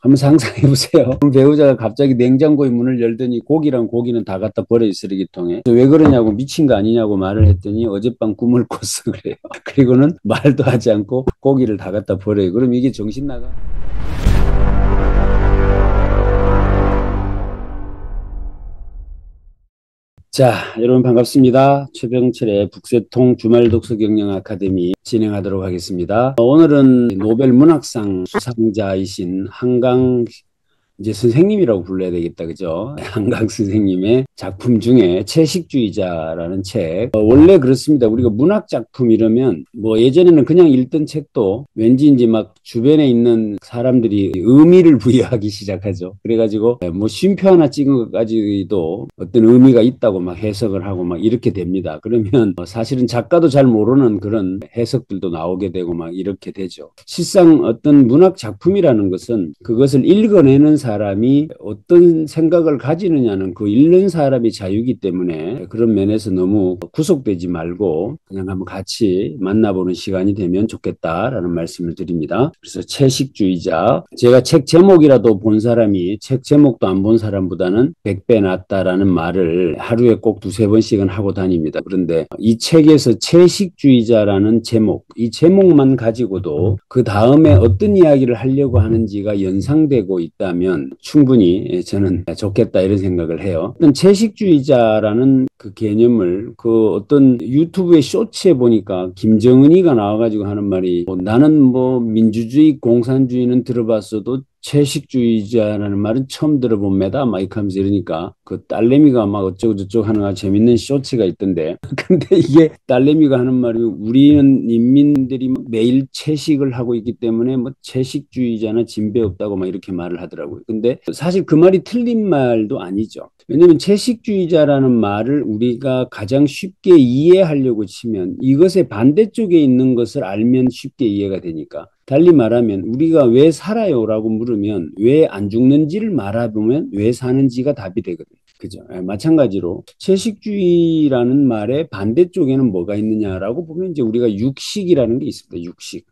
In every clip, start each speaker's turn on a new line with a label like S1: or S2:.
S1: 한번 상상해 보세요. 배우자가 갑자기 냉장고의 문을 열더니 고기랑 고기는 다 갖다 버려요, 쓰레기통에. 왜 그러냐고, 미친 거 아니냐고 말을 했더니 어젯밤 꿈을 꿨어 그래요. 그리고는 말도 하지 않고 고기를 다 갖다 버려요. 그럼 이게 정신 나가? 자, 여러분 반갑습니다. 최병철의 북새통 주말 독서 경영 아카데미 진행하도록 하겠습니다. 오늘은 노벨 문학상 수상자이신 한강 이제 선생님이라고 불러야 되겠다, 그죠? 한강 선생님의 작품 중에 채식주의자라는 책. 원래 그렇습니다. 우리가 문학 작품 이러면 뭐 예전에는 그냥 읽던 책도 왠지 이제 막 주변에 있는 사람들이 의미를 부여하기 시작하죠. 그래가지고 뭐 쉼표 하나 찍은 것까지도 어떤 의미가 있다고 막 해석을 하고 막 이렇게 됩니다. 그러면 사실은 작가도 잘 모르는 그런 해석들도 나오게 되고 막 이렇게 되죠. 실상 어떤 문학 작품이라는 것은 그것을 읽어내는 사람이 어떤 생각을 가지느냐는 그 읽는 사람의 자유이기 때문에 그런 면에서 너무 구속되지 말고 그냥 한번 같이 만나보는 시간이 되면 좋겠다라는 말씀을 드립니다. 그래서 채식주의자, 제가 책 제목이라도 본 사람이 책 제목도 안 본 사람보다는 100배 낫다라는 말을 하루에 꼭 두세 번씩은 하고 다닙니다. 그런데 이 책에서 채식주의자라는 제목, 이 제목만 가지고도 그 다음에 어떤 이야기를 하려고 하는지가 연상되고 있다면 충분히 저는 좋겠다 이런 생각을 해요. 어떤 채식주의자라는 그 개념을 그 어떤 유튜브의 쇼츠에 보니까 김정은이가 나와가지고 하는 말이 나는 뭐 민주주의 공산주의는 들어봤어도 채식주의자라는 말은 처음 들어봅니다. 막 이렇게 하면서 이러니까 그 딸내미가 막 어쩌고저쩌고 하는 재밌는 쇼츠가 있던데 근데 이게 딸내미가 하는 말이 우리는 인민들이 매일 채식을 하고 있기 때문에 뭐 채식주의자나 진배 없다고 막 이렇게 말을 하더라고요. 근데 사실 그 말이 틀린 말도 아니죠. 왜냐하면 채식주의자라는 말을 우리가 가장 쉽게 이해하려고 치면 이것의 반대쪽에 있는 것을 알면 쉽게 이해가 되니까. 달리 말하면 우리가 왜 살아요라고 물으면 왜 안 죽는지를 말해보면 왜 사는지가 답이 되거든요. 그죠? 마찬가지로 채식주의라는 말의 반대쪽에는 뭐가 있느냐라고 보면 이제 우리가 육식이라는 게 있습니다. 육식.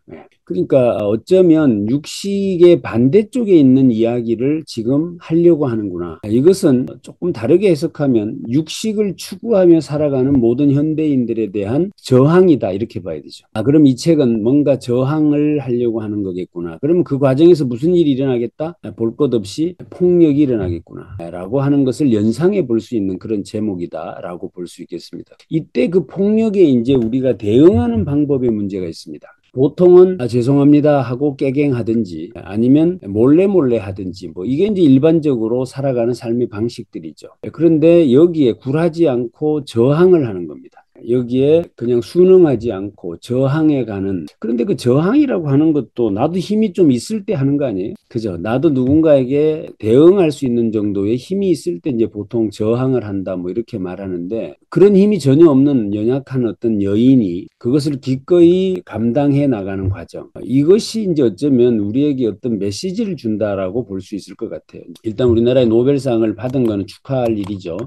S1: 그러니까 어쩌면 육식의 반대쪽에 있는 이야기를 지금 하려고 하는구나. 이것은 조금 다르게 해석하면 육식을 추구하며 살아가는 모든 현대인들에 대한 저항이다 이렇게 봐야 되죠. 그럼 이 책은 뭔가 저항을 하려고 하는 거겠구나. 그러면 그 과정에서 무슨 일이 일어나겠다? 볼 것 없이 폭력이 일어나겠구나 라고 하는 것을 연상해 볼 수 있는 그런 제목이다 라고 볼 수 있겠습니다. 이때 그 폭력에 이제 우리가 대응하는 방법에 문제가 있습니다. 보통은 죄송합니다 하고 깨갱하든지 아니면 몰래 하든지 뭐 이게 이제 일반적으로 살아가는 삶의 방식들이죠. 그런데 여기에 굴하지 않고 저항을 하는 겁니다. 여기에 그냥 순응하지 않고 저항해 가는. 그런데 그 저항이라고 하는 것도 나도 힘이 좀 있을 때 하는 거 아니에요? 그죠? 나도 누군가에게 대응할 수 있는 정도의 힘이 있을 때 이제 보통 저항을 한다 뭐 이렇게 말하는데 그런 힘이 전혀 없는 연약한 어떤 여인이 그것을 기꺼이 감당해 나가는 과정. 이것이 이제 어쩌면 우리에게 어떤 메시지를 준다라고 볼 수 있을 것 같아요. 일단 우리나라의 노벨상을 받은 거는 축하할 일이죠.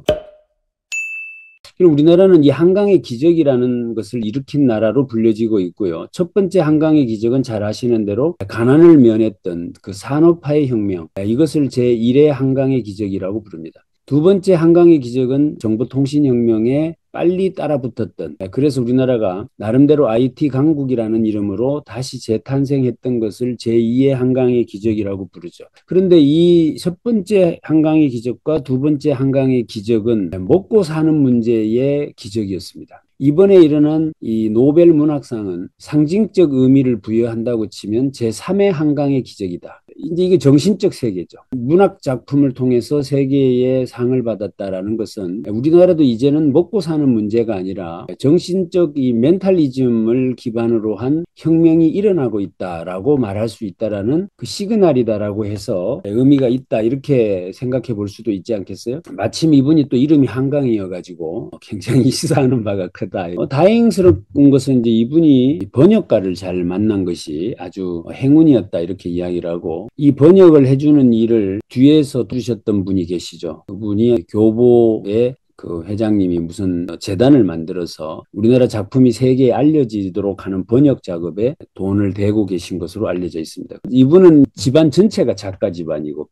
S1: 그리고 우리나라는 이 한강의 기적이라는 것을 일으킨 나라로 불려지고 있고요. 첫 번째 한강의 기적은 잘 아시는 대로 가난을 면했던 그 산업화의 혁명, 이것을 제1의 한강의 기적이라고 부릅니다. 두 번째 한강의 기적은 정보통신혁명에 빨리 따라붙었던, 그래서 우리나라가 나름대로 IT 강국이라는 이름으로 다시 재탄생했던 것을 제2의 한강의 기적이라고 부르죠. 그런데 이 첫 번째 한강의 기적과 두 번째 한강의 기적은 먹고 사는 문제의 기적이었습니다. 이번에 일어난 이 노벨 문학상은 상징적 의미를 부여한다고 치면 제3의 한강의 기적이다. 이제 이게 정신적 세계죠. 문학 작품을 통해서 세계의 상을 받았다라는 것은 우리나라도 이제는 먹고 사는 문제가 아니라 정신적 이 멘탈리즘을 기반으로 한 혁명이 일어나고 있다라고 말할 수 있다라는 그 시그널이다라고 해서 의미가 있다 이렇게 생각해 볼 수도 있지 않겠어요? 마침 이분이 또 이름이 한강이어가지고 굉장히 시사하는 바가 크다. 다행스러운 것은 이제 이분이 번역가를 잘 만난 것이 아주 행운이었다 이렇게 이야기를 하고 이 번역을 해주는 일을 뒤에서 두셨던 분이 계시죠. 그분이 교보의 그 회장님이 무슨 재단을 만들어서 우리나라 작품이 세계에 알려지도록 하는 번역 작업에 돈을 대고 계신 것으로 알려져 있습니다. 이분은 집안 전체가 작가 집안이고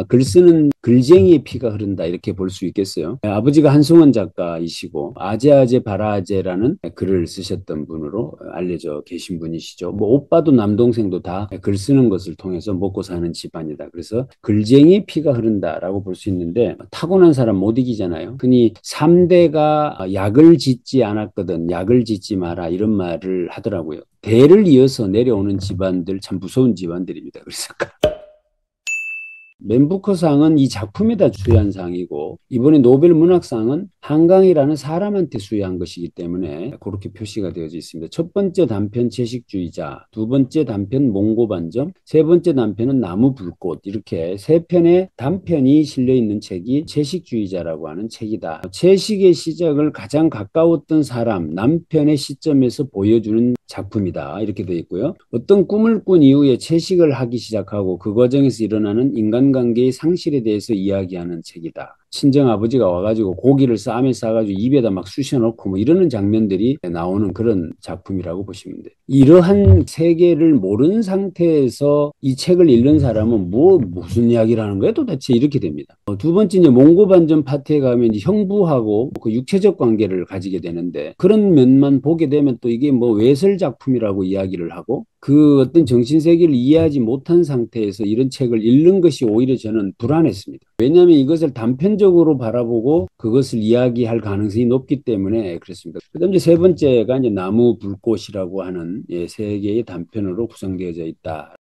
S1: 글 쓰는 글쟁이의 피가 흐른다 이렇게 볼 수 있겠어요. 아버지가 한승원 작가이시고 아제아제 바라아제라는 글을 쓰셨던 분으로 알려져 계신 분이시죠. 뭐 오빠도 남동생도 다 글 쓰는 것을 통해서 먹고 사는 집안이다. 그래서 글쟁이 피가 흐른다라고 볼 수 있는데 타고난 사람 못 이기잖아요. 흔히 3대가 약을 짓지 않았거든 약을 짓지 마라 이런 말을 하더라고요. 대를 이어서 내려오는 집안들 참 무서운 집안들입니다. 그래서 맨부커상은 이 작품에다 수여한 상이고 이번에 노벨 문학상은 한강이라는 사람한테 수여한 것이기 때문에 그렇게 표시가 되어져 있습니다. 첫 번째 단편 채식주의자, 두 번째 단편 몽고반점, 세 번째 단편은 나무불꽃 이렇게 세 편의 단편이 실려있는 책이 채식주의자라고 하는 책이다. 채식의 시작을 가장 가까웠던 사람, 남편의 시점에서 보여주는 작품이다. 이렇게 되어 있고요. 어떤 꿈을 꾼 이후에 채식을 하기 시작하고 그 과정에서 일어나는 인간관계의 상실에 대해서 이야기하는 책이다. 친정 아버지가 와가지고 고기를 쌈에 싸가지고 입에다 막 쑤셔넣고 뭐 이러는 장면들이 나오는 그런 작품이라고 보시면 돼요. 이러한 세계를 모르는 상태에서 이 책을 읽는 사람은 무슨 이야기를 하는 거야 도대체 이렇게 됩니다. 두 번째 이제 몽고반전 파트에 가면 이제 형부하고 그 육체적 관계를 가지게 되는데 그런 면만 보게 되면 또 이게 뭐 외설 작품이라고 이야기를 하고 그 어떤 정신세계를 이해하지 못한 상태에서 이런 책을 읽는 것이 오히려 저는 불안했습니다. 왜냐하면 이것을 단편적으로 바라보고 그것을 이야기할 가능성이 높기 때문에 그렇습니다. 그다음 이제 세 번째가 이제 나무 불꽃이라고 하는 세 개의 단편으로 구성되어져 있다.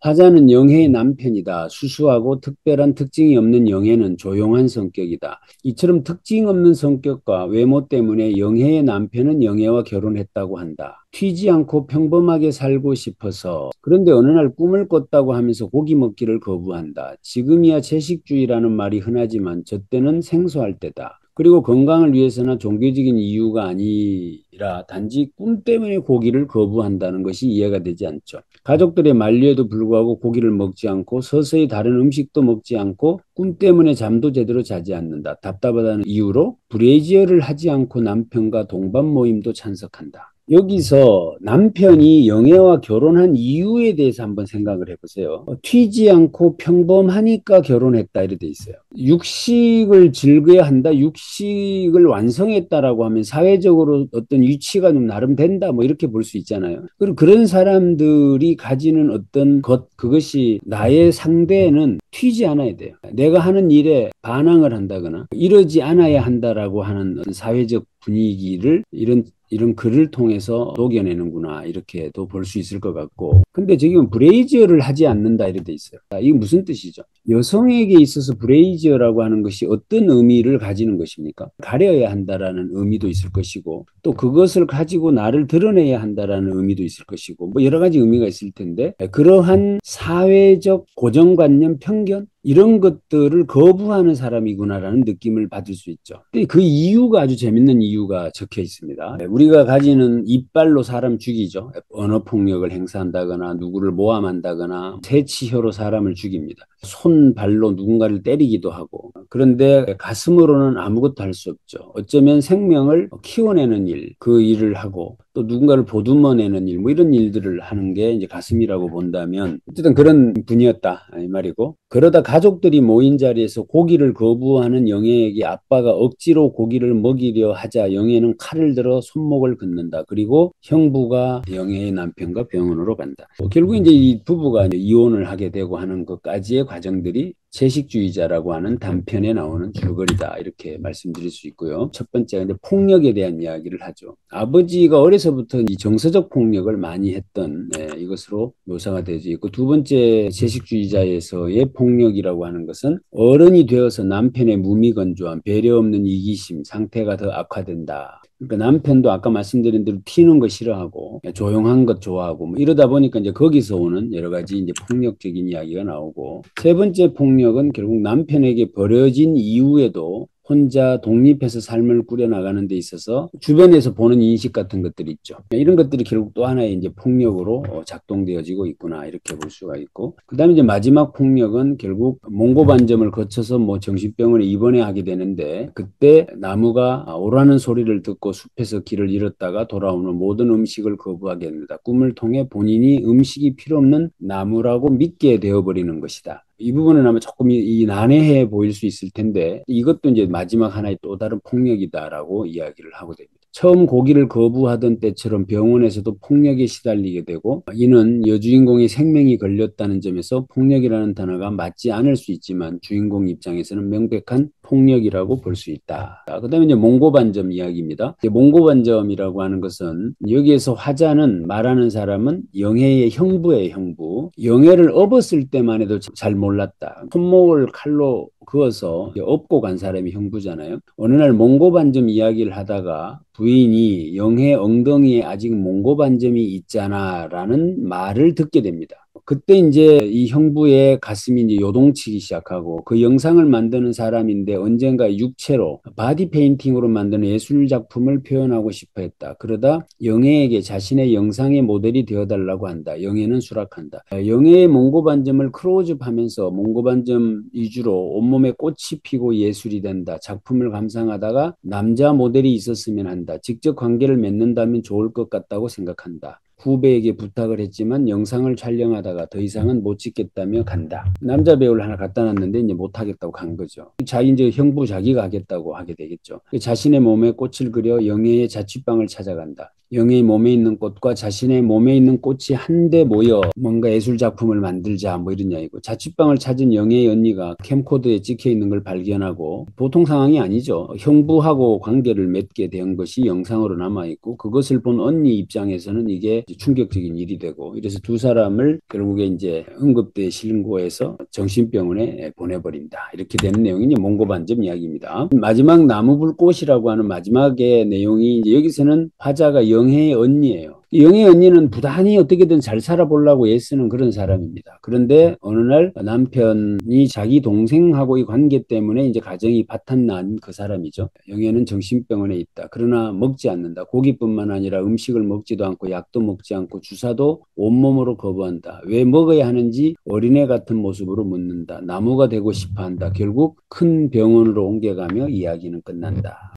S1: 화자는 영혜의 남편이다. 수수하고 특별한 특징이 없는 영혜는 조용한 성격이다. 이처럼 특징 없는 성격과 외모 때문에 영혜의 남편은 영혜와 결혼했다고 한다. 튀지 않고 평범하게 살고 싶어서 그런데 어느 날 꿈을 꿨다고 하면서 고기 먹기를 거부한다. 지금이야 채식주의라는 말이 흔하지만 저 때는 생소할 때다. 그리고 건강을 위해서나 종교적인 이유가 아니라 단지 꿈 때문에 고기를 거부한다는 것이 이해가 되지 않죠. 가족들의 만류에도 불구하고 고기를 먹지 않고 서서히 다른 음식도 먹지 않고 꿈 때문에 잠도 제대로 자지 않는다. 답답하다는 이유로 브레이지어를 하지 않고 남편과 동반 모임도 찬석한다. 여기서 남편이 영애와 결혼한 이유에 대해서 한번 생각을 해보세요. 튀지 않고 평범하니까 결혼했다 이렇게 돼 있어요. 육식을 즐겨야 한다, 육식을 완성했다라고 하면 사회적으로 어떤 위치가 좀 나름 된다 뭐 이렇게 볼 수 있잖아요. 그리고 그런 사람들이 가지는 어떤 그것이 나의 상대에는 튀지 않아야 돼요. 내가 하는 일에 반항을 한다거나 이러지 않아야 한다라고 하는 어떤 사회적 분위기를 이런 글을 통해서 녹여내는구나 이렇게도 볼 수 있을 것 같고 근데 지금 브레이지어를 하지 않는다 이렇게 돼 있어요. 이게 무슨 뜻이죠? 여성에게 있어서 브레이지어라고 하는 것이 어떤 의미를 가지는 것입니까? 가려야 한다라는 의미도 있을 것이고 또 그것을 가지고 나를 드러내야 한다라는 의미도 있을 것이고 뭐 여러 가지 의미가 있을 텐데 그러한 사회적 고정관념 편견 이런 것들을 거부하는 사람이구나라는 느낌을 받을 수 있죠. 근데 그 이유가 아주 재밌는 이유가 적혀 있습니다. 우리가 가지는 이빨로 사람 죽이죠. 언어폭력을 행사한다거나 누구를 모함한다거나 새치혀로 사람을 죽입니다. 손, 발로 누군가를 때리기도 하고 그런데 가슴으로는 아무것도 할 수 없죠. 어쩌면 생명을 키워내는 일, 그 일을 하고 또 누군가를 보듬어내는 일, 뭐 이런 일들을 하는 게 이제 가슴이라고 본다면 어쨌든 그런 분이었다 이 말이고 그러다 가족들이 모인 자리에서 고기를 거부하는 영애에게 아빠가 억지로 고기를 먹이려 하자 영애는 칼을 들어 손목을 긋는다. 그리고 형부가 영애의 남편과 병원으로 간다. 결국 이제 이 부부가 이제 이혼을 하게 되고 하는 것까지의 과정들이 채식주의자라고 하는 단편에 나오는 줄거리다 이렇게 말씀드릴 수 있고요. 첫 번째가 이제 폭력에 대한 이야기를 하죠. 아버지가 어려서부터 이 정서적 폭력을 많이 했던 이것으로 묘사가 되어 있고 두 번째 채식주의자에서의 폭력이라고 하는 것은 어른이 되어서 남편의 무미건조함, 배려 없는 이기심, 상태가 더 악화된다. 그러니까 남편도 아까 말씀드린 대로 튀는 거 싫어하고 조용한 것 좋아하고 뭐 이러다 보니까 이제 거기서 오는 여러 가지 이제 폭력적인 이야기가 나오고 세 번째 폭력은 결국 남편에게 버려진 이후에도 혼자 독립해서 삶을 꾸려나가는 데 있어서 주변에서 보는 인식 같은 것들이 있죠. 이런 것들이 결국 또 하나의 이제 폭력으로 작동되어지고 있구나 이렇게 볼 수가 있고, 그다음에 이제 마지막 폭력은 결국 몽고반점을 거쳐서 뭐 정신병원에 입원하게 되는데, 그때 나무가 오라는 소리를 듣고 숲에서 길을 잃었다가 돌아오는 모든 음식을 거부하게 됩니다. 꿈을 통해 본인이 음식이 필요 없는 나무라고 믿게 되어버리는 것이다. 이 부분은 아마 조금 난해해 보일 수 있을 텐데, 이것도 이제 마지막 하나의 또 다른 폭력이다라고 이야기를 하고 됩니다. 처음 고기를 거부하던 때처럼 병원에서도 폭력에 시달리게 되고, 이는 여주인공의 생명이 걸렸다는 점에서 폭력이라는 단어가 맞지 않을 수 있지만 주인공 입장에서는 명백한 폭력이라고 볼 수 있다. 그다음에 이제 몽고반점 이야기입니다. 몽고반점이라고 하는 것은, 여기에서 화자는, 말하는 사람은 영해의 형부예요, 형부. 영해를 업었을 때만 해도 잘 몰랐다. 손목을 칼로 그어서 업고 간 사람이 형부잖아요. 어느 날 몽고반점 이야기를 하다가 부인이 영해 엉덩이에 아직 몽고반점이 있잖아 라는 말을 듣게 됩니다. 그때 이제 이 형부의 가슴이 이제 요동치기 시작하고, 그 영상을 만드는 사람인데 언젠가 육체로 바디 페인팅으로 만드는 예술 작품을 표현하고 싶어 했다. 그러다 영애에게 자신의 영상의 모델이 되어달라고 한다. 영애는 수락한다. 영애의 몽고반점을 클로즈업하면서 몽고반점 위주로 온몸에 꽃이 피고 예술이 된다. 작품을 감상하다가 남자 모델이 있었으면 한다. 직접 관계를 맺는다면 좋을 것 같다고 생각한다. 후배에게 부탁을 했지만 영상을 촬영하다가 더 이상은 못 찍겠다며 간다. 남자 배우를 하나 갖다 놨는데 이제 못 하겠다고 간 거죠. 자기 이제 형부 자기가 하겠다고 하게 되겠죠. 자신의 몸에 꽃을 그려 영예의 자취방을 찾아간다. 영예의 몸에 있는 꽃과 자신의 몸에 있는 꽃이 한데 모여 뭔가 예술 작품을 만들자 뭐 이런 이야기고, 자취방을 찾은 영예의 언니가 캠코더에 찍혀 있는 걸 발견하고, 보통 상황이 아니죠. 형부하고 관계를 맺게 된 것이 영상으로 남아있고, 그것을 본 언니 입장에서는 이게 충격적인 일이 되고, 이래서 두 사람을 결국에 이제 응급대 신고해서 정신병원에 보내버린다. 이렇게 되는 내용이 이제 몽고반점 이야기입니다. 마지막 나무불꽃이라고 하는 마지막의 내용이 이제 여기서는 화자가 영혜의 언니예요. 영혜의 언니는 부단히 어떻게든 잘 살아보려고 애쓰는 그런 사람입니다. 그런데 어느 날 남편이 자기 동생하고의 관계 때문에 이제 가정이 바탕난 그 사람이죠. 영혜는 정신병원에 있다. 그러나 먹지 않는다. 고기뿐만 아니라 음식을 먹지도 않고 약도 먹지 않고 주사도 온몸으로 거부한다. 왜 먹어야 하는지 어린애 같은 모습으로 묻는다. 나무가 되고 싶어 한다. 결국 큰 병원으로 옮겨가며 이야기는 끝난다.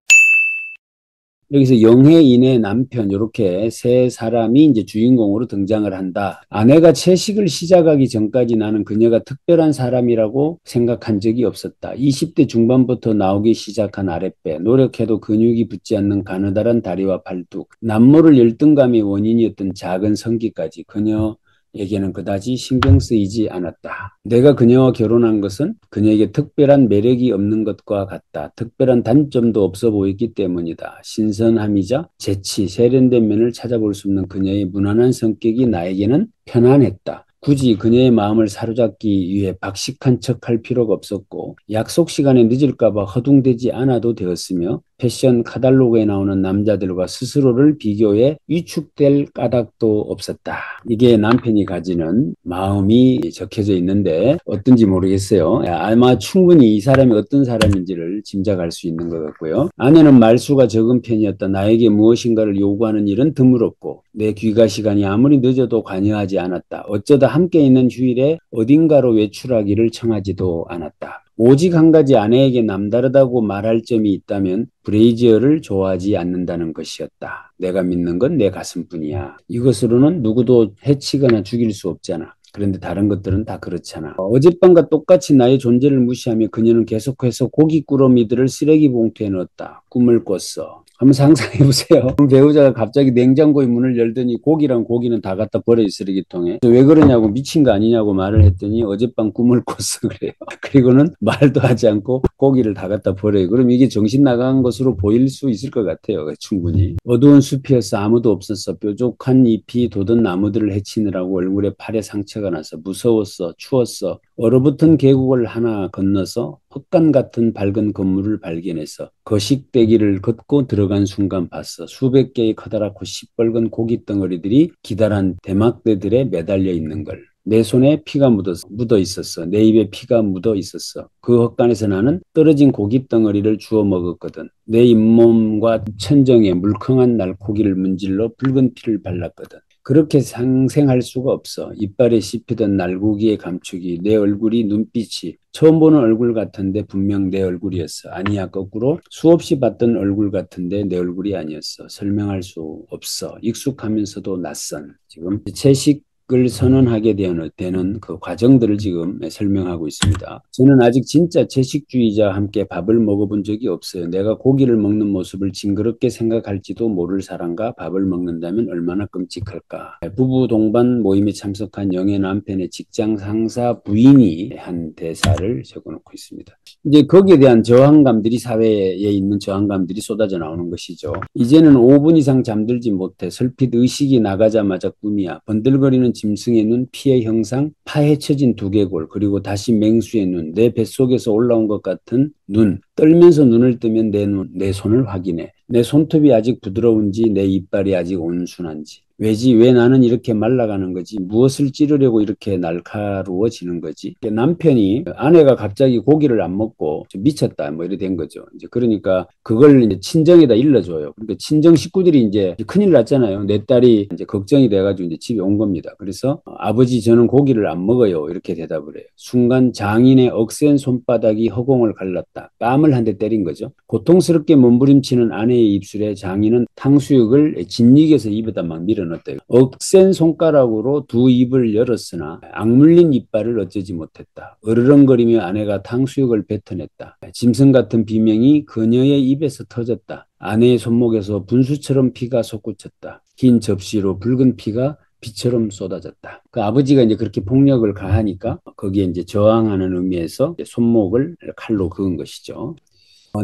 S1: 여기서 영혜인의 남편, 이렇게 세 사람이 이제 주인공으로 등장을 한다. 아내가 채식을 시작하기 전까지 나는 그녀가 특별한 사람이라고 생각한 적이 없었다. 20대 중반부터 나오기 시작한 아랫배, 노력해도 근육이 붙지 않는 가느다란 다리와 팔뚝, 남모를 열등감의 원인이었던 작은 성기까지 그녀에게는 그다지 신경 쓰이지 않았다. 내가 그녀와 결혼한 것은 그녀에게 특별한 매력이 없는 것과 같다. 특별한 단점도 없어 보였기 때문이다. 신선함이자 재치, 세련된 면을 찾아볼 수 없는 그녀의 무난한 성격이 나에게는 편안했다. 굳이 그녀의 마음을 사로잡기 위해 박식한 척할 필요가 없었고, 약속 시간에 늦을까봐 허둥대지 않아도 되었으며, 패션 카탈로그에 나오는 남자들과 스스로를 비교해 위축될 까닭도 없었다. 이게 남편이 가지는 마음이 적혀져 있는데 어떤지 모르겠어요. 아마 충분히 이 사람이 어떤 사람인지를 짐작할 수 있는 것 같고요. 아내는 말수가 적은 편이었다. 나에게 무엇인가를 요구하는 일은 드물었고, 내 귀가 시간이 아무리 늦어도 관여하지 않았다. 어쩌다 함께 있는 휴일에 어딘가로 외출하기를 청하지도 않았다. 오직 한 가지 아내에게 남다르다고 말할 점이 있다면 브레이지어를 좋아하지 않는다는 것이었다. 내가 믿는 건 내 가슴뿐이야. 이것으로는 누구도 해치거나 죽일 수 없잖아. 그런데 다른 것들은 다 그렇잖아. 어젯밤과 똑같이 나의 존재를 무시하며 그녀는 계속해서 고깃꾸러미들을 쓰레기 봉투에 넣었다. 꿈을 꿨어. 한번 상상해 보세요. 배우자가 갑자기 냉장고의 문을 열더니 고기랑 고기는 다 갖다 버려요, 쓰레기통에. 왜 그러냐고, 미친 거 아니냐고 말을 했더니 어젯밤 꿈을 꿨어 그래요. 그리고는 말도 하지 않고 고기를 다 갖다 버려요. 그럼 이게 정신 나간 것으로 보일 수 있을 것 같아요. 충분히. 어두운 숲이었어. 아무도 없었어. 뾰족한 잎이 돋은 나무들을 헤치느라고 얼굴에 팔에 상처가 나서 무서웠어. 추웠어. 얼어붙은 계곡을 하나 건너서 헛간 같은 밝은 건물을 발견해서 거식대기를 걷고 들어간 순간 봤어. 수백 개의 커다랗고 시뻘건 고깃덩어리들이 기다란 대막대들에 매달려 있는 걸. 내 손에 피가 묻어 있었어. 내 입에 피가 묻어 있었어. 그 헛간에서 나는 떨어진 고기 덩어리를 주워 먹었거든. 내 잇몸과 천정에 물컹한 날고기를 문질러 붉은 피를 발랐거든. 그렇게 상생할 수가 없어. 이빨에 씹히던 날고기의 감촉이 내 얼굴이 눈빛이 처음 보는 얼굴 같은데 분명 내 얼굴이었어. 아니야, 거꾸로 수없이 봤던 얼굴 같은데 내 얼굴이 아니었어. 설명할 수 없어. 익숙하면서도 낯선. 지금 채식을 선언하게 되는 그 과정들을 지금 설명하고 있습니다. 저는 아직 진짜 채식주의자와 함께 밥을 먹어본 적이 없어요. 내가 고기를 먹는 모습을 징그럽게 생각할지도 모를 사람과 밥을 먹는다면 얼마나 끔찍할까. 부부 동반 모임에 참석한 영애 남편의 직장 상사 부인이 한 대사를 적어놓고 있습니다. 이제 거기에 대한 저항감들이 사회에 있는 저항감들이 쏟아져 나오는 것이죠. 이제는 5분 이상 잠들지 못해 설핏 의식이 나가자마자 꿈이야. 번들거리는 짐승의 눈, 피의 형상, 파헤쳐진 두개골, 그리고 다시 맹수의 눈, 내 뱃속에서 올라온 것 같은 눈, 떨면서 눈을 뜨면 내 손을 확인해. 내 손톱이 아직 부드러운지, 내 이빨이 아직 온순한지. 왜 나는 이렇게 말라가는 거지? 무엇을 찌르려고 이렇게 날카로워지는 거지? 남편이 아내가 갑자기 고기를 안 먹고 미쳤다 뭐 이래 된 거죠. 이제 그러니까 그걸 이제 친정에다 일러줘요. 그러니까 친정 식구들이 이제 큰일 났잖아요. 내 딸이 이제 걱정이 돼가지고 이제 집에 온 겁니다. 그래서 아버지 저는 고기를 안 먹어요. 이렇게 대답을 해요. 순간 장인의 억센 손바닥이 허공을 갈랐다. 뺨을 한 대 때린 거죠. 고통스럽게 몸부림치는 아내의 입술에 장인은 탕수육을 진닉에서 입에다 막 밀어넣었대요. 억센 손가락으로 두 입을 열었으나 악물린 이빨을 어쩌지 못했다. 으르렁거리며 아내가 탕수육을 뱉어냈다. 짐승 같은 비명이 그녀의 입에서 터졌다. 아내의 손목에서 분수처럼 피가 솟구쳤다. 긴 접시로 붉은 피가 비처럼 쏟아졌다. 그 아버지가 이제 그렇게 폭력을 가하니까 거기에 이제 저항하는 의미에서 손목을 칼로 그은 것이죠.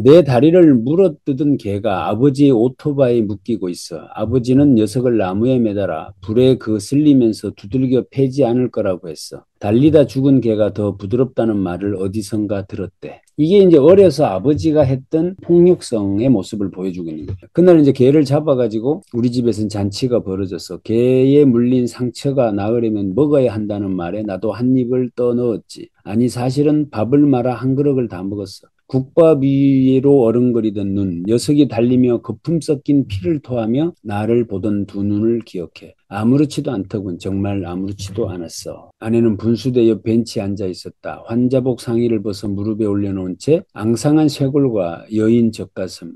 S1: 내 다리를 물어뜯은 개가 아버지의 오토바이에 묶이고 있어. 아버지는 녀석을 나무에 매달아 불에 거슬리면서 두들겨 패지 않을 거라고 했어. 달리다 죽은 개가 더 부드럽다는 말을 어디선가 들었대. 이게 이제 어려서 아버지가 했던 폭력성의 모습을 보여주고 있는 거예요. 그날 이제 개를 잡아가지고 우리 집에서는 잔치가 벌어졌어. 개에 물린 상처가 나으려면 먹어야 한다는 말에 나도 한 입을 떠 넣었지. 아니 사실은 밥을 말아 한 그릇을 다 먹었어. 국밥 위로 어른거리던 눈, 녀석이 달리며 거품 섞인 피를 토하며 나를 보던 두 눈을 기억해. 아무렇지도 않더군. 정말 아무렇지도 않았어. 아내는 분수대 옆 벤치에 앉아 있었다. 환자복 상의를 벗어 무릎에 올려놓은 채 앙상한 쇄골과 여인 젖가슴,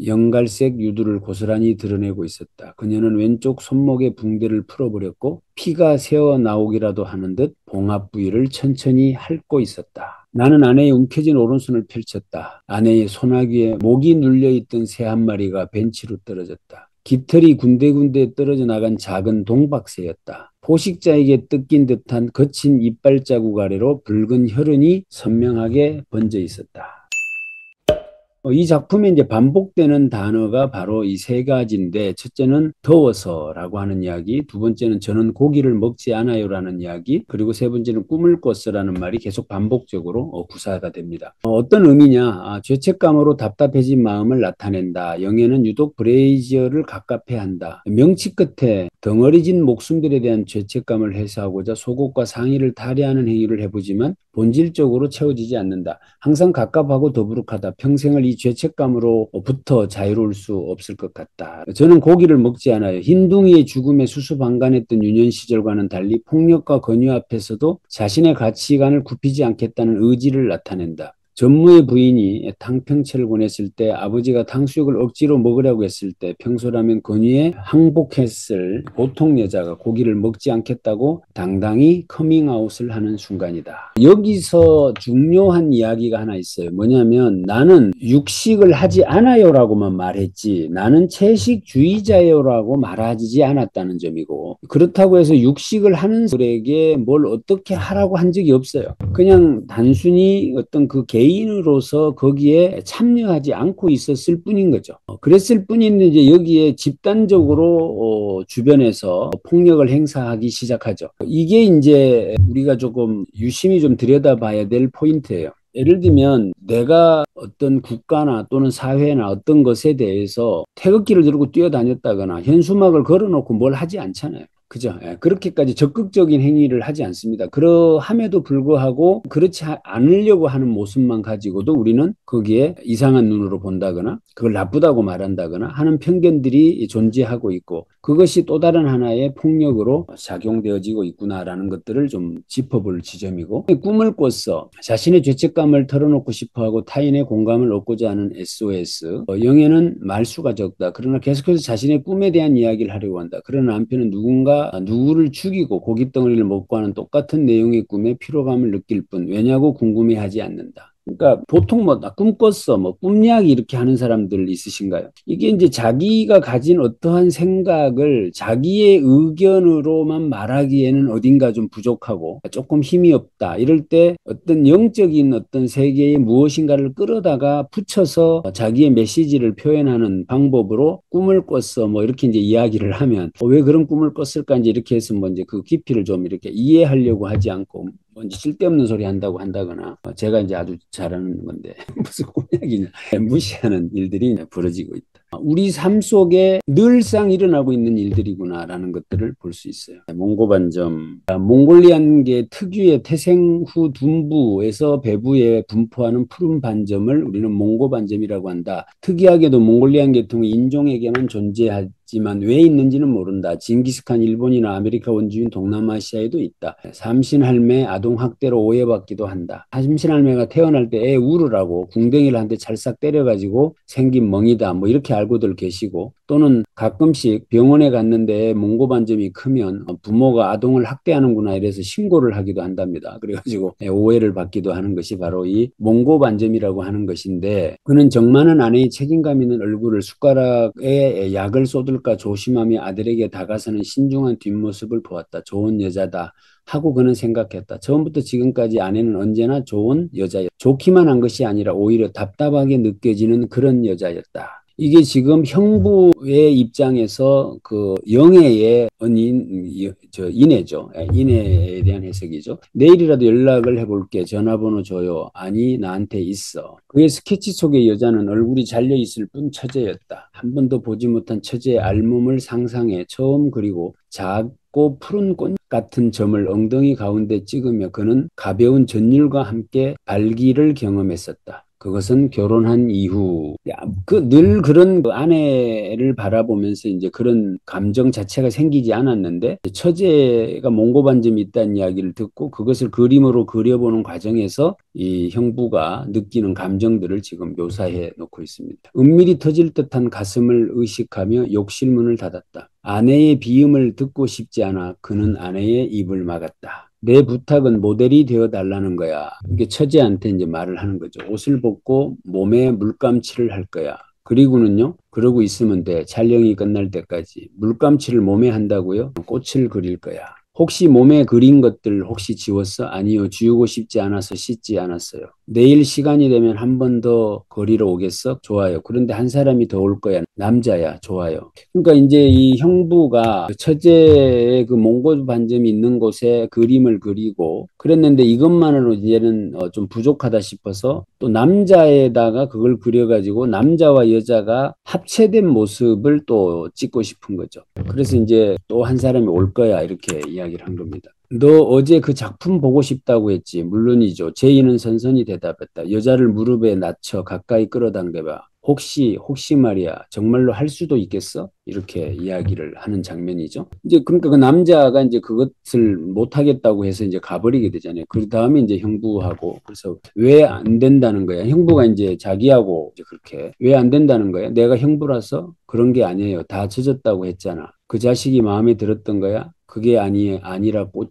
S1: 연갈색 유두를 고스란히 드러내고 있었다. 그녀는 왼쪽 손목의 붕대를 풀어버렸고 피가 새어나오기라도 하는 듯 봉합 부위를 천천히 핥고 있었다. 나는 아내의 움켜진 오른손을 펼쳤다. 아내의 소나귀에 목이 눌려있던 새 한 마리가 벤치로 떨어졌다. 깃털이 군데군데 떨어져 나간 작은 동박새였다. 포식자에게 뜯긴 듯한 거친 이빨 자국 아래로 붉은 혈흔이 선명하게 번져 있었다. 이 작품에 이제 반복되는 단어가 바로 이 세 가지인데, 첫째는 더워서라고 하는 이야기, 두 번째는 저는 고기를 먹지 않아요라는 이야기, 그리고 세 번째는 꿈을 꿨어라는 말이 계속 반복적으로 구사가 됩니다. 어떤 의미냐? 죄책감으로 답답해진 마음을 나타낸다. 영애는 유독 브레이지어를 갑갑해한다. 명치 끝에 덩어리진 목숨들에 대한 죄책감을 해소하고자 속옷과 상의를 탈의하는 행위를 해보지만 본질적으로 채워지지 않는다. 항상 갑갑하고 더부룩하다. 평생을 이 죄책감으로부터 자유로울 수 없을 것 같다. 저는 고기를 먹지 않아요. 흰둥이의 죽음에 수수방관했던 유년 시절과는 달리 폭력과 권유 앞에서도 자신의 가치관을 굽히지 않겠다는 의지를 나타낸다. 전무의 부인이 탕평채를 보냈을 때 아버지가 탕수육을 억지로 먹으려고 했을 때 평소라면 권유에 항복했을 보통 여자가 고기를 먹지 않겠다고 당당히 커밍아웃을 하는 순간이다. 여기서 중요한 이야기가 하나 있어요. 뭐냐면 나는 육식을 하지 않아요라고만 말했지 나는 채식주의자요라고 말하지 않았다는 점이고, 그렇다고 해서 육식을 하는 사람에게 뭘 어떻게 하라고 한 적이 없어요. 그냥 단순히 어떤 그 개인으로서 거기에 참여하지 않고 있었을 뿐인 거죠. 그랬을 뿐인데 이제 여기에 집단적으로 주변에서 폭력을 행사하기 시작하죠. 이게 이제 우리가 조금 유심히 좀 들여다봐야 될 포인트예요. 예를 들면 내가 어떤 국가나 또는 사회나 어떤 것에 대해서 태극기를 들고 뛰어다녔다거나 현수막을 걸어놓고 뭘 하지 않잖아요. 그죠? 예, 그렇게까지 적극적인 행위를 하지 않습니다. 그러함에도 불구하고 그렇지 않으려고 하는 모습만 가지고도 우리는 거기에 이상한 눈으로 본다거나 그걸 나쁘다고 말한다거나 하는 편견들이 존재하고 있고 그것이 또 다른 하나의 폭력으로 작용되어지고 있구나라는 것들을 좀 짚어볼 지점이고 꿈을 꿨어 자신의 죄책감을 털어놓고 싶어하고 타인의 공감을 얻고자 하는 SOS 영애는 말수가 적다. 그러나 계속해서 자신의 꿈에 대한 이야기를 하려고 한다. 그러나 남편은 누구를 죽이고 고깃덩어리를 먹고 하는 똑같은 내용의 꿈에 피로감을 느낄 뿐 왜냐고 궁금해하지 않는다. 그러니까 보통 뭐 나 꿈 꿨어 뭐 꿈이야기 이렇게 하는 사람들 있으신가요? 이게 이제 자기가 가진 어떠한 생각을 자기의 의견으로만 말하기에는 어딘가 좀 부족하고 조금 힘이 없다 이럴 때 어떤 영적인 어떤 세계의 무엇인가를 끌어다가 붙여서 자기의 메시지를 표현하는 방법으로 꿈을 꿨어 뭐 이렇게 이제 이야기를 하면 왜 그런 꿈을 꿨을까 이제 이렇게 해서 뭐 이제 그 깊이를 좀 이렇게 이해하려고 하지 않고 뭔지 쓸데없는 소리 한다고 한다거나 제가 이제 아주 잘하는 건데 무슨 공약이냐 무시하는 일들이 벌어지고 있다. 우리 삶 속에 늘상 일어나고 있는 일들이구나라는 것들을 볼 수 있어요. 몽고반점, 몽골리안계 특유의 태생 후 둔부에서 배부에 분포하는 푸른 반점을 우리는 몽고반점이라고 한다. 특이하게도 몽골리안 계통이 인종에게만 존재하지만 왜 있는지는 모른다. 징기스칸 일본이나 아메리카 원주민 동남아시아에도 있다. 삼신할매 아동학대로 오해받기도 한다. 삼신할매가 태어날 때 애 울으라고 궁뎅이를 한 대 찰싹 때려가지고 생긴 멍이다. 뭐 이렇게 알고들 계시고 또는 가끔씩 병원에 갔는데 몽고반점이 크면 부모가 아동을 학대하는구나 이래서 신고를 하기도 한답니다. 그래가지고 오해를 받기도 하는 것이 바로 이 몽고반점이라고 하는 것인데 그는 정 많은 아내의 책임감 있는 얼굴을 숟가락에 약을 쏟을까 조심하며 아들에게 다가서는 신중한 뒷모습을 보았다. 좋은 여자다. 하고 그는 생각했다. 처음부터 지금까지 아내는 언제나 좋은 여자였다. 좋기만 한 것이 아니라 오히려 답답하게 느껴지는 그런 여자였다. 이게 지금 형부의 입장에서 그 영애의 인애죠. 인애에 대한 해석이죠. 내일이라도 연락을 해볼게. 전화번호 줘요. 아니 나한테 있어. 그의 스케치 속의 여자는 얼굴이 잘려있을 뿐 처제였다. 한 번도 보지 못한 처제의 알몸을 상상해 처음 그리고 작고 푸른 꽃 같은 점을 엉덩이 가운데 찍으며 그는 가벼운 전율과 함께 발기를 경험했었다. 그것은 결혼한 이후 늘 그런 아내를 바라보면서 이제 그런 감정 자체가 생기지 않았는데 처제가 몽고반점이 있다는 이야기를 듣고 그것을 그림으로 그려보는 과정에서 이 형부가 느끼는 감정들을 지금 묘사해 놓고 있습니다. 은밀히 터질 듯한 가슴을 의식하며 욕실문을 닫았다. 아내의 비음을 듣고 싶지 않아 그는 아내의 입을 막았다. 내 부탁은 모델이 되어 달라는 거야. 이게 처제한테 이제 말을 하는 거죠. 옷을 벗고 몸에 물감칠을 할 거야. 그리고는요, 그러고 있으면 돼. 촬영이 끝날 때까지. 물감칠을 몸에 한다고요? 꽃을 그릴 거야. 혹시 몸에 그린 것들 혹시 지웠어? 아니요. 지우고 싶지 않아서 씻지 않았어요. 내일 시간이 되면 한 번 더 거리러 오겠어? 좋아요. 그런데 한 사람이 더 올 거야. 남자야. 좋아요. 그러니까 이제 이 형부가 처제의 그 몽골 반점이 있는 곳에 그림을 그리고 그랬는데 이것만으로 이제는 좀 부족하다 싶어서 또 남자에다가 그걸 그려가지고 남자와 여자가 합체된 모습을 또 찍고 싶은 거죠. 그래서 이제 또 한 사람이 올 거야. 이렇게 이야기를 한 겁니다. 너 어제 그 작품 보고 싶다고 했지. 물론이죠. 제이는 선선히 대답했다. 여자를 무릎에 낮춰 가까이 끌어당겨봐. 혹시 말이야. 정말로 할 수도 있겠어? 이렇게 이야기를 하는 장면이죠. 이제 그러니까 그 남자가 이제 그것을 못 하겠다고 해서 이제 가버리게 되잖아요. 그 다음에 이제 형부하고 그래서 왜 안 된다는 거야. 형부가 이제 자기하고 이제 그렇게 왜 안 된다는 거야. 내가 형부라서 그런 게 아니에요. 다 젖었다고 했잖아. 그 자식이 마음에 들었던 거야. 그게 아니라 꽃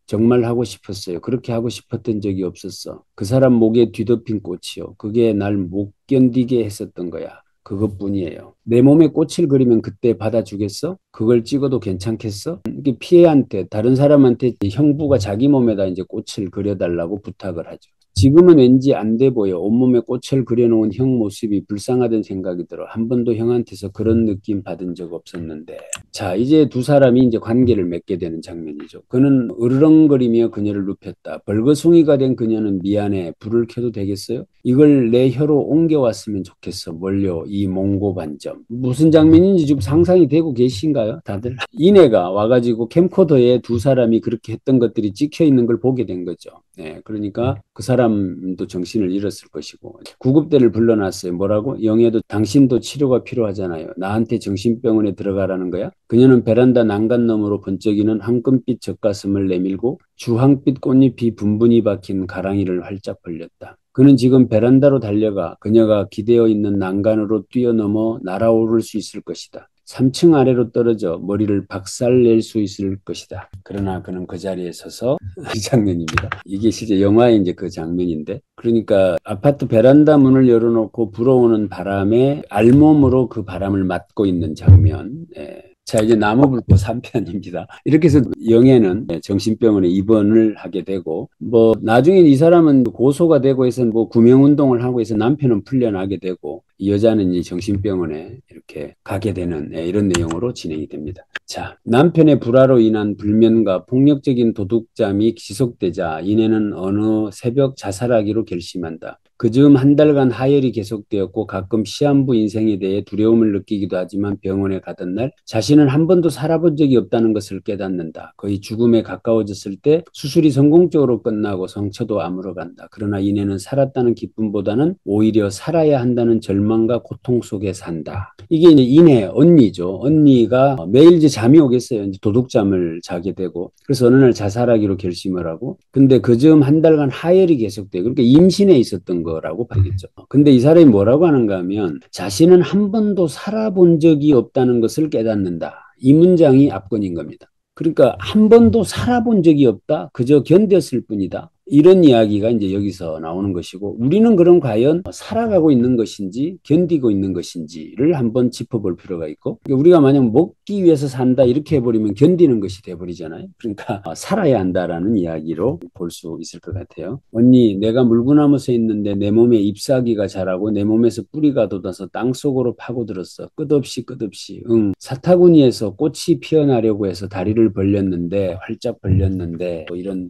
S1: 정말 하고 싶었어요. 그렇게 하고 싶었던 적이 없었어. 그 사람 목에 뒤덮인 꽃이요. 그게 날 못 견디게 했었던 거야. 그것뿐이에요. 내 몸에 꽃을 그리면 그때 받아주겠어? 그걸 찍어도 괜찮겠어? 이게 피해한테 다른 사람한테 형부가 자기 몸에다 이제 꽃을 그려달라고 부탁을 하죠. 지금은 왠지 안 돼 보여. 온몸에 꽃을 그려놓은 형 모습이 불쌍하던 생각이 들어. 한 번도 형한테서 그런 느낌 받은 적 없었는데. 자, 이제 두 사람이 이제 관계를 맺게 되는 장면이죠. 그는 으르렁거리며 그녀를 눕혔다. 벌거숭이가 된 그녀는 미안해. 불을 켜도 되겠어요? 이걸 내 혀로 옮겨왔으면 좋겠어. 뭘요? 이 몽고반점. 무슨 장면인지 지금 상상이 되고 계신가요? 다들? 이내가 와가지고 캠코더에 두 사람이 그렇게 했던 것들이 찍혀 있는 걸 보게 된 거죠. 네, 그러니까 그 사람도 정신을 잃었을 것이고 구급대를 불러놨어요. 뭐라고? 영애도 당신도 치료가 필요하잖아요. 나한테 정신병원에 들어가라는 거야? 그녀는 베란다 난간 너머로 번쩍이는 황금빛 젖가슴을 내밀고 주황빛 꽃잎이 분분히 박힌 가랑이를 활짝 벌렸다. 그는 지금 베란다로 달려가 그녀가 기대어 있는 난간으로 뛰어넘어 날아오를 수 있을 것이다. 3층 아래로 떨어져 머리를 박살낼 수 있을 것이다. 그러나 그는 그 자리에 서서 이 장면입니다. 이게 실제 영화의 이제 그 장면인데, 그러니까 아파트 베란다 문을 열어놓고 불어오는 바람에 알몸으로 그 바람을 맞고 있는 장면. 예. 자, 이제 나무불꽃 3편입니다. 이렇게 해서 영애는 정신병원에 입원을 하게 되고, 뭐, 나중에 이 사람은 고소가 되고 해서 뭐 구명운동을 하고 해서 남편은 풀려나게 되고, 이 여자는 이 정신병원에 이렇게 가게 되는 이런 내용으로 진행이 됩니다. 자, 남편의 불화로 인한 불면과 폭력적인 도둑잠이 지속되자 이내는 어느 새벽 자살하기로 결심한다. 그 즈음 한 달간 하혈이 계속되었고 가끔 시한부 인생에 대해 두려움을 느끼기도 하지만 병원에 가던 날 자신은 한 번도 살아본 적이 없다는 것을 깨닫는다. 거의 죽음에 가까워졌을 때 수술이 성공적으로 끝나고 상처도 아물어간다. 그러나 이내는 살았다는 기쁨보다는 오히려 살아야 한다는 절망과 고통 속에 산다. 이게 이제 이내 언니죠. 언니가 매일 이제 잠이 오겠어요. 이제 도둑잠을 자게 되고 그래서 어느 날 자살하기로 결심을 하고 근데 그 즈음 한 달간 하혈이 계속돼요. 그러니까 임신해 있었던 거라고 봐야겠죠. 근데 이 사람이 뭐라고 하는가 하면 자신은 한 번도 살아본 적이 없다는 것을 깨닫는다. 이 문장이 압권인 겁니다. 그러니까 한 번도 살아본 적이 없다. 그저 견뎠을 뿐이다. 이런 이야기가 이제 여기서 나오는 것이고 우리는 그럼 과연 살아가고 있는 것인지 견디고 있는 것인지를 한번 짚어볼 필요가 있고 우리가 만약 먹기 위해서 산다 이렇게 해버리면 견디는 것이 돼버리잖아요. 그러니까 살아야 한다라는 이야기로 볼 수 있을 것 같아요. 언니 내가 물구나무에 있는데 내 몸에 잎사귀가 자라고 내 몸에서 뿌리가 돋아서 땅속으로 파고들었어. 끝없이 사타구니에서 꽃이 피어나려고 해서 다리를 벌렸는데 활짝 벌렸는데 뭐 이런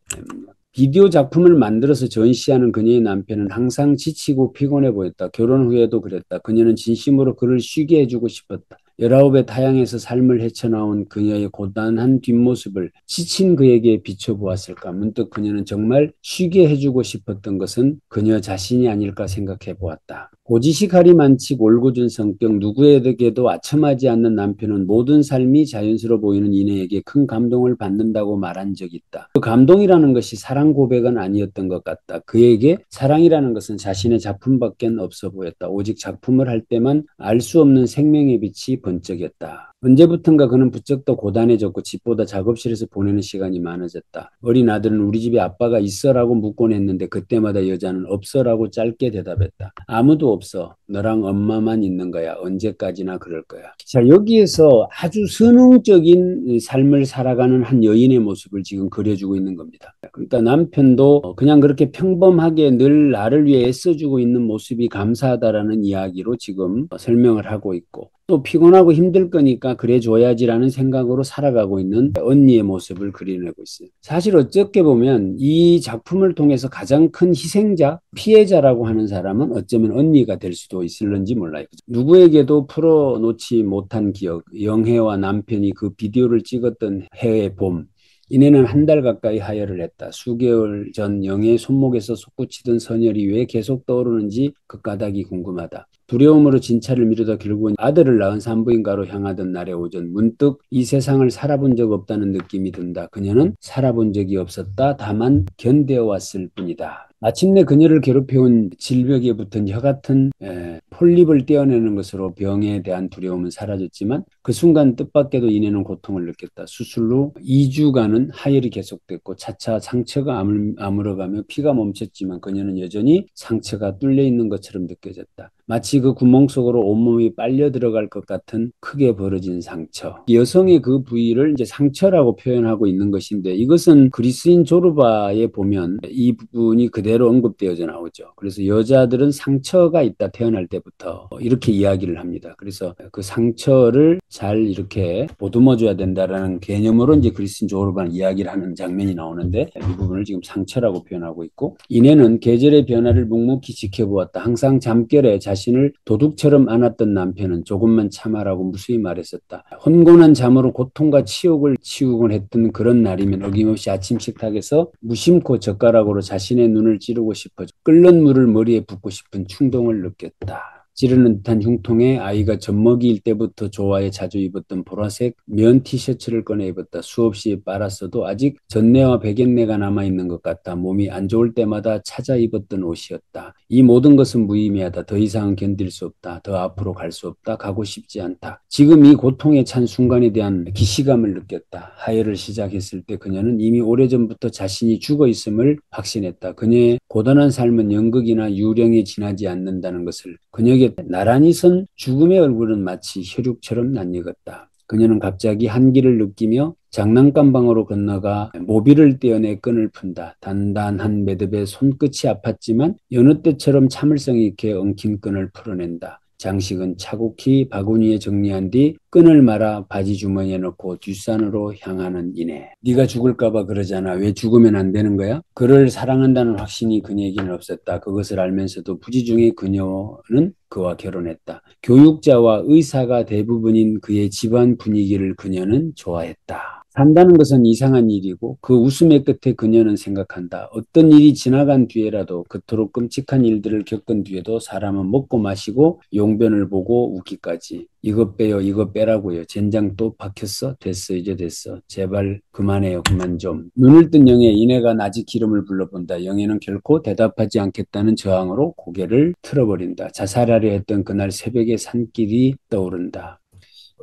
S1: 비디오 작품을 만들어서 전시하는 그녀의 남편은 항상 지치고 피곤해 보였다. 결혼 후에도 그랬다. 그녀는 진심으로 그를 쉬게 해주고 싶었다. 19의 타향에서 삶을 헤쳐나온 그녀의 고단한 뒷모습을 지친 그에게 비춰보았을까. 문득 그녀는 정말 쉬게 해주고 싶었던 것은 그녀 자신이 아닐까 생각해 보았다. 고지식할이 많지 올곧은 성격, 누구에게도 아첨하지 않는 남편은 모든 삶이 자연스러워 보이는 이내에게 큰 감동을 받는다고 말한 적이 있다. 그 감동이라는 것이 사랑 고백은 아니었던 것 같다. 그에게 사랑이라는 것은 자신의 작품밖에 없어 보였다. 오직 작품을 할 때만 알 수 없는 생명의 빛이 번쩍였다. 언제부턴가 그는 부쩍 더 고단해졌고 집보다 작업실에서 보내는 시간이 많아졌다. 어린 아들은 우리 집에 아빠가 있어라고 묻곤 했는데 그때마다 여자는 없어라고 짧게 대답했다. 아무도 없어. 너랑 엄마만 있는 거야. 언제까지나 그럴 거야. 자, 여기에서 아주 선흥적인 삶을 살아가는 한 여인의 모습을 지금 그려주고 있는 겁니다. 그러니까 남편도 그냥 그렇게 평범하게 늘 나를 위해 애써주고 있는 모습이 감사하다라는 이야기로 지금 설명을 하고 있고 또 피곤하고 힘들 거니까 그래줘야지라는 생각으로 살아가고 있는 언니의 모습을 그려내고 있어요. 사실 어떻게 보면 이 작품을 통해서 가장 큰 희생자, 피해자라고 하는 사람은 어쩌면 언니가 될 수도 있을런지 몰라요. 누구에게도 풀어놓지 못한 기억, 영혜와 남편이 그 비디오를 찍었던 해의 봄, 이내는 한 달 가까이 하혈을 했다. 수개월 전 영애의 손목에서 솟구치던 선혈이 왜 계속 떠오르는지 그 까닭이 궁금하다. 두려움으로 진차를 미루다 결국은 아들을 낳은 산부인과로 향하던 날의 오전 문득 이 세상을 살아본 적 없다는 느낌이 든다. 그녀는 살아본 적이 없었다. 다만 견뎌왔을 뿐이다. 마침내 그녀를 괴롭혀온 질벽에 붙은 혀 같은 폴립을 떼어내는 것으로 병에 대한 두려움은 사라졌지만 그 순간 뜻밖에도 이내는 고통을 느꼈다. 수술 후 2주간은 하혈이 계속됐고 차차 상처가 아물어가며 피가 멈췄지만 그녀는 여전히 상처가 뚫려 있는 것처럼 느껴졌다. 마치 마치 그 구멍 속으로 온몸이 빨려 들어갈 것 같은 크게 벌어진 상처. 여성의 그 부위를 이제 상처라고 표현하고 있는 것인데 이것은 그리스인 조르바에 보면 이 부분이 그대로 언급되어져 나오죠. 그래서 여자들은 상처가 있다 태어날 때부터 이렇게 이야기를 합니다. 그래서 그 상처를 잘 이렇게 보듬어줘야 된다라는 개념으로 이제 그리스인 조르바는 이야기를 하는 장면이 나오는데 이 부분을 지금 상처라고 표현하고 있고 이내는 계절의 변화를 묵묵히 지켜보았다. 항상 잠결에 자신을 도둑처럼 안았던 남편은 조금만 참아라고 무수히 말했었다. 혼곤한 잠으로 고통과 치욕을 치우곤 했던 그런 날이면 어김없이 아침 식탁에서 무심코 젓가락으로 자신의 눈을 찌르고 싶어져 끓는 물을 머리에 붓고 싶은 충동을 느꼈다. 찌르는 듯한 흉통에 아이가 젖먹이일 때부터 좋아해 자주 입었던 보라색 면 티셔츠를 꺼내 입었다. 수없이 빨았어도 아직 젖내와 베갯내가 남아있는 것 같다. 몸이 안 좋을 때마다 찾아 입었던 옷이었다. 이 모든 것은 무의미하다. 더 이상은 견딜 수 없다. 더 앞으로 갈 수 없다. 가고 싶지 않다. 지금 이 고통에 찬 순간에 대한 기시감을 느꼈다. 하혈을 시작했을 때 그녀는 이미 오래전부터 자신이 죽어 있음을 확신했다. 그녀의 고단한 삶은 연극이나 유령에 지나지 않는다는 것을 그녀에게 나란히 선 죽음의 얼굴은 마치 혈육처럼 낯익었다. 그녀는 갑자기 한기를 느끼며 장난감 방으로 건너가 모비를 떼어내 끈을 푼다. 단단한 매듭에 손끝이 아팠지만 여느 때처럼 참을성 있게 엉킨 끈을 풀어낸다. 장식은 차곡히 바구니에 정리한 뒤 끈을 말아 바지 주머니에 넣고 뒷산으로 향하는 이내. 네가 죽을까 봐 그러잖아. 왜 죽으면 안 되는 거야? 그를 사랑한다는 확신이 그녀에게는 없었다. 그것을 알면서도 부지중에 그녀는 그와 결혼했다. 교육자와 의사가 대부분인 그의 집안 분위기를 그녀는 좋아했다. 산다는 것은 이상한 일이고 그 웃음의 끝에 그녀는 생각한다. 어떤 일이 지나간 뒤에라도 그토록 끔찍한 일들을 겪은 뒤에도 사람은 먹고 마시고 용변을 보고 웃기까지. 이것 빼요, 이것 빼라고요. 젠장 또 박혔어? 됐어, 이제 됐어. 제발 그만해요, 그만 좀. 눈을 뜬 영애, 이내가 낮이 기름을 불러본다. 영애는 결코 대답하지 않겠다는 저항으로 고개를 틀어버린다. 자살하려 했던 그날 새벽의 산길이 떠오른다.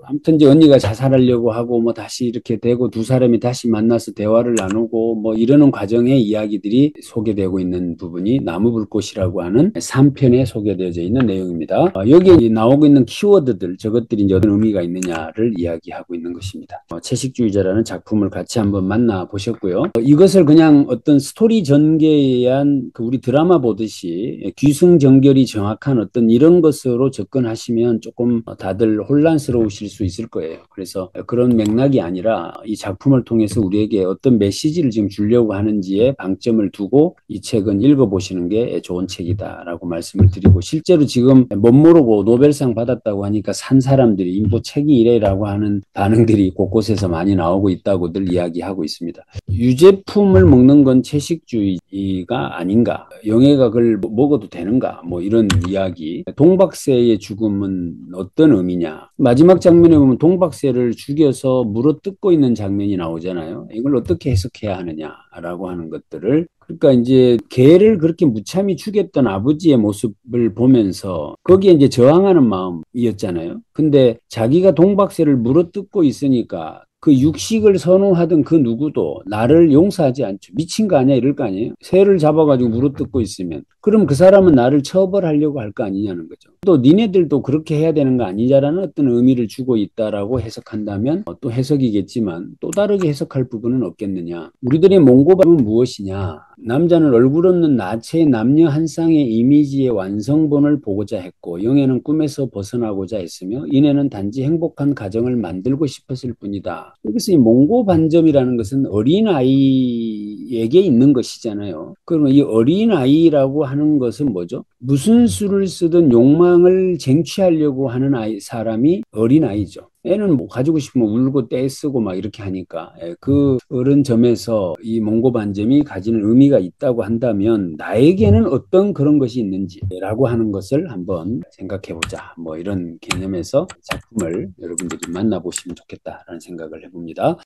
S1: 아무튼 이제 언니가 자살하려고 하고 뭐 다시 이렇게 되고 두 사람이 다시 만나서 대화를 나누고 뭐 이러는 과정의 이야기들이 소개되고 있는 부분이 나무불꽃이라고 하는 3편에 소개되어져 있는 내용입니다. 여기에 나오고 있는 키워드들 저것들이 이제 어떤 의미가 있느냐를 이야기하고 있는 것입니다. 채식주의자라는 작품을 같이 한번 만나보셨고요. 이것을 그냥 어떤 스토리 전개에 의한 그 우리 드라마 보듯이 기승전결이 정확한 어떤 이런 것으로 접근하시면 조금 다들 혼란스러우실 수 있을 거예요. 그래서 그런 맥락이 아니라 이 작품을 통해서 우리에게 어떤 메시지를 지금 주려고 하는지에 방점을 두고 이 책은 읽어보시는 게 좋은 책이다라고 말씀을 드리고 실제로 지금 못 모르고 노벨상 받았다고 하니까 산 사람들이 뭐 책이 이래라고 하는 반응들이 곳곳에서 많이 나오고 있다고들 이야기하고 있습니다. 유제품을 먹는 건 채식주의가 아닌가? 영애가 그걸 먹어도 되는가? 뭐 이런 이야기. 동박새의 죽음은 어떤 의미냐? 마지막 장면에 보면 동박새를 죽여서 물어뜯고 있는 장면이 나오잖아요. 이걸 어떻게 해석해야 하느냐라고 하는 것들을 그러니까 이제 개를 그렇게 무참히 죽였던 아버지의 모습을 보면서 거기에 이제 저항하는 마음이었잖아요. 근데 자기가 동박새를 물어뜯고 있으니까 그 육식을 선호하던 그 누구도 나를 용서하지 않죠. 미친 거 아니야 이럴 거 아니에요. 새를 잡아가지고 물어뜯고 있으면 그럼 그 사람은 나를 처벌하려고 할 거 아니냐는 거죠. 또 니네들도 그렇게 해야 되는 거 아니냐라는 어떤 의미를 주고 있다라고 해석한다면 또 해석이겠지만 또 다르게 해석할 부분은 없겠느냐. 우리들의 몽고밥은 무엇이냐. 남자는 얼굴 없는 나체의 남녀 한 쌍의 이미지의 완성본을 보고자 했고 영애는 꿈에서 벗어나고자 했으며 이내는 단지 행복한 가정을 만들고 싶었을 뿐이다. 여기서 이 몽고 반점이라는 것은 어린아이에게 있는 것이잖아요. 그러면 이 어린아이라고 하는 것은 뭐죠? 무슨 수를 쓰든 욕망을 쟁취하려고 하는 사람이 어린아이죠. 애는 뭐 가지고 싶으면 울고 떼쓰고 막 이렇게 하니까 그런 점에서 이 몽고 반점이 가지는 의미가 있다고 한다면 나에게는 어떤 그런 것이 있는지라고 하는 것을 한번 생각해 보자. 뭐 이런 개념에서 작품을 여러분들이 만나보시면 좋겠다라는 생각을 해봅니다.